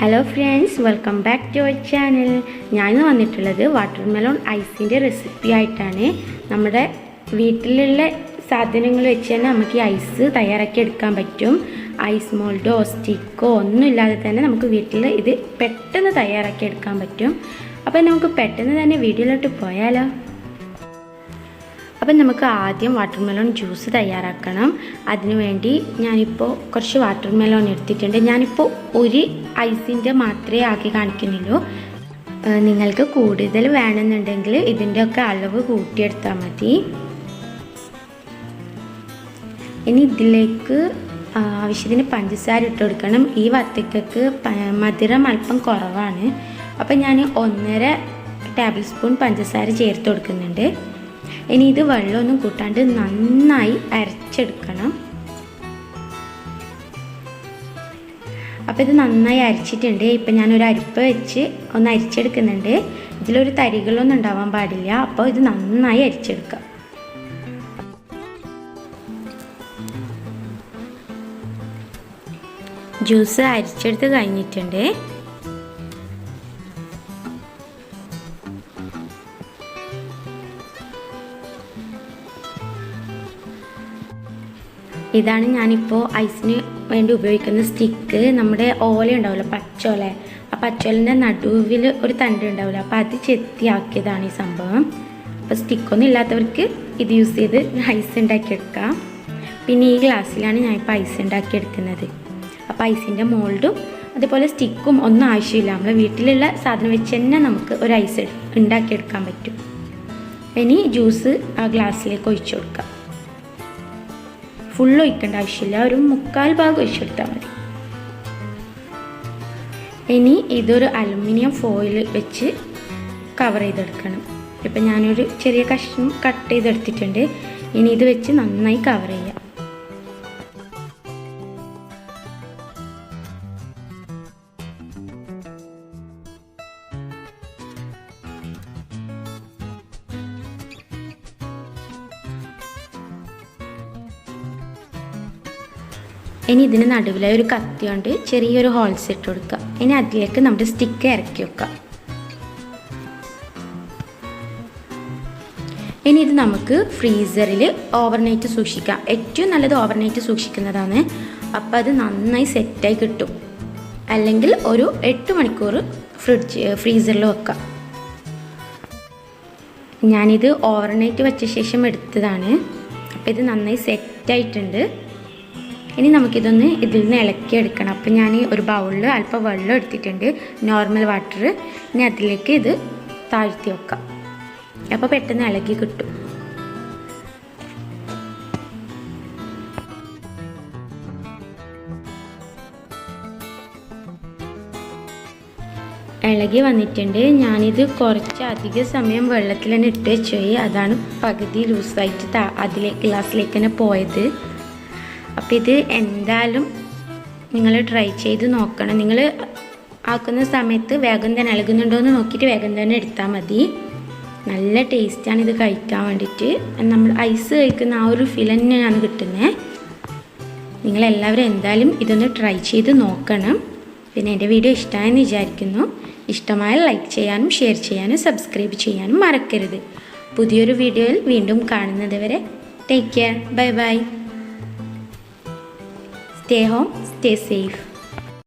Hello friends, welcome back to our channel. ഞാൻ വന്നിട്ടുള്ളത് watermelon ഐസിൻ്റെ recipe ആയിട്ടാണ്. നമ്മുടെ വീട്ടിലുള്ള സാധനങ്ങൾ വെച്ച് തന്നെ നമുക്ക് ഈ ഐസ് തയ്യാറാക്കി എടുക്കാൻ പറ്റും. ഐസ് മോൾഡോ സ്റ്റിക്കോ ഒന്നും ഇല്ലാതെ തന്നെ നമുക്ക് വീട്ടിൽ ഇത് പെട്ടെന്ന് തയ്യാറാക്കി എടുക്കാൻ പറ്റും. അപ്പോൾ നമുക്ക് പെട്ടെന്ന് തന്നെ വീഡിയോയിലോട്ട് പോയാലോ. അപ്പം നമുക്ക് ആദ്യം വാട്ടർമെലോൺ ജ്യൂസ് തയ്യാറാക്കണം. അതിനുവേണ്ടി ഞാനിപ്പോൾ കുറച്ച് വാട്ടർമെലോൺ എടുത്തിട്ടുണ്ട്. ഞാനിപ്പോൾ ഒരു ഐസിൻ്റെ മാത്രമേ ആക്കി കാണിക്കുന്നുള്ളൂ. നിങ്ങൾക്ക് കൂടുതൽ വേണമെന്നുണ്ടെങ്കിൽ ഇതിൻ്റെയൊക്കെ അളവ് കൂട്ടിയെടുത്താൽ മതി. ഇനി ഇതിലേക്ക് ആവശ്യത്തിന് പഞ്ചസാര ഇട്ട് കൊടുക്കണം. ഈ വത്തക്കയ്ക്ക് മധുരം അല്പം കുറവാണ്. അപ്പം ഞാൻ 1.5 ടേബിൾ സ്പൂൺ പഞ്ചസാര ചേർത്ത് കൊടുക്കുന്നുണ്ട്. ഇനി ഇത് വെള്ളമൊന്നും കൂട്ടാണ്ട് നന്നായി അരച്ചെടുക്കണം. അപ്പോൾ ഇത് നന്നായി അരച്ചിട്ടുണ്ട്. ഇപ്പം ഞാനൊരു അരിപ്പ വെച്ച് ഒന്ന് അരിച്ചെടുക്കുന്നുണ്ട്. ഇതിലൊരു തരികളൊന്നും ഉണ്ടാവാൻ പാടില്ല. അപ്പോൾ ഇത് നന്നായി അരിച്ചെടുക്കാം. ജ്യൂസ് അരിച്ചെടുത്ത് കഴിഞ്ഞിട്ടുണ്ട്. ഇതാണ് ഞാനിപ്പോൾ ഐസിന് വേണ്ടി ഉപയോഗിക്കുന്ന സ്റ്റിക്ക്. നമ്മുടെ ഓല ഉണ്ടാവില്ല, പച്ചോല. ആ പച്ചോലിൻ്റെ നടുവിൽ ഒരു തണ്ട് ഉണ്ടാവില്ല, അപ്പോൾ അത് ചെത്തിയാക്കിയതാണ് ഈ സംഭവം. അപ്പോൾ സ്റ്റിക്കൊന്നും ഇല്ലാത്തവർക്ക് ഇത് യൂസ് ചെയ്ത് ഐസ് ഉണ്ടാക്കിയെടുക്കാം. പിന്നെ ഈ ഗ്ലാസ്സിലാണ് ഞാനിപ്പോൾ ഐസ് ഉണ്ടാക്കിയെടുക്കുന്നത്. അപ്പോൾ ഐസിൻ്റെ മോൾഡും അതുപോലെ സ്റ്റിക്കും ഒന്നും ആവശ്യമില്ല. നമ്മൾ വീട്ടിലുള്ള സാധനം വെച്ച് തന്നെ നമുക്ക് ഒരു ഐസ് ഉണ്ടാക്കിയെടുക്കാൻ പറ്റും. ഇനി ജ്യൂസ് ആ ഗ്ലാസ്സിലേക്ക് ഒഴിച്ചു കൊടുക്കാം. ഫുള്ള് ഒഴിക്കേണ്ട ആവശ്യമില്ല, ഒരു 3/4 ഭാഗം ഒഴിച്ചെടുത്താൽ മതി. ഇനി ഇതൊരു അലുമിനിയം ഫോയിൽ വെച്ച് കവർ ചെയ്തെടുക്കണം. ഇപ്പം ഞാനൊരു ചെറിയ കഷ്ണം കട്ട് ചെയ്തെടുത്തിട്ടുണ്ട്. ഇനി ഇത് വെച്ച് നന്നായി കവർ ചെയ്യാം. ഇനി ഇതിന് നടുവിലായി ഒരു കത്തി കൊണ്ട് ചെറിയൊരു ഹോൾസ് ഇട്ട് കൊടുക്കുക. ഇനി അതിലേക്ക് നമ്മുടെ സ്റ്റിക്ക് ഇറക്കി വെക്കാം. ഇനി ഇത് നമുക്ക് ഫ്രീസറിൽ ഓവർനൈറ്റ് സൂക്ഷിക്കാം. ഏറ്റവും നല്ലത് ഓവർനൈറ്റ് സൂക്ഷിക്കുന്നതാണ്. അപ്പോൾ അത് നന്നായി സെറ്റായി കിട്ടും. അല്ലെങ്കിൽ ഒരു 8 മണിക്കൂർ ഫ്രീസറിൽ വെക്കാം. ഞാനിത് ഓവർനൈറ്റ് വെച്ച ശേഷം എടുത്തതാണ്. അപ്പോൾ ഇത് നന്നായി സെറ്റായിട്ടുണ്ട്. ഇനി നമുക്കിതൊന്ന് ഇതിൽ നിന്ന് ഇളക്കിയെടുക്കണം. അപ്പം ഞാൻ ഒരു ബൗളിൽ അല്പം വെള്ളം എടുത്തിട്ടുണ്ട്, നോർമൽ വാട്ടർ. ഇനി അതിലേക്ക് ഇത് താഴ്ത്തി വെക്കാം. അപ്പോൾ പെട്ടെന്ന് ഇളകി കിട്ടും. ഇളകി വന്നിട്ടുണ്ട്. ഞാനിത് കുറച്ച് അധിക സമയം വെള്ളത്തിൽ തന്നെ ഇട്ട് വെച്ചു. അതാണ് പകുതി ലൂസായിട്ട് ഗ്ലാസ്സിലേക്ക് തന്നെ പോയത്. അപ്പോൾ ഇത് എന്തായാലും നിങ്ങൾ ട്രൈ ചെയ്ത് നോക്കണം. നിങ്ങൾ ആക്കുന്ന സമയത്ത് വേഗം തന്നെ ഇളകുന്നുണ്ടോ എന്ന് നോക്കിയിട്ട് വേഗം തന്നെ എടുത്താൽ മതി. നല്ല ടേസ്റ്റാണ് ഇത് കഴിക്കാൻ വേണ്ടിയിട്ട്. നമ്മൾ ഐസ് കഴിക്കുന്ന ആ ഒരു ഫീൽ തന്നെയാണ് കിട്ടുന്നത്. നിങ്ങളെല്ലാവരും എന്തായാലും ഇതൊന്ന് ട്രൈ ചെയ്ത് നോക്കണം. പിന്നെ എൻ്റെ വീഡിയോ ഇഷ്ടമായെന്ന് വിചാരിക്കുന്നു. ഇഷ്ടമായ ലൈക്ക് ചെയ്യാനും ഷെയർ ചെയ്യാനും സബ്സ്ക്രൈബ് ചെയ്യാനും മറക്കരുത്. പുതിയൊരു വീഡിയോയിൽ വീണ്ടും കാണുന്നത് വരെ take care. Bye bye. Stay home, stay safe.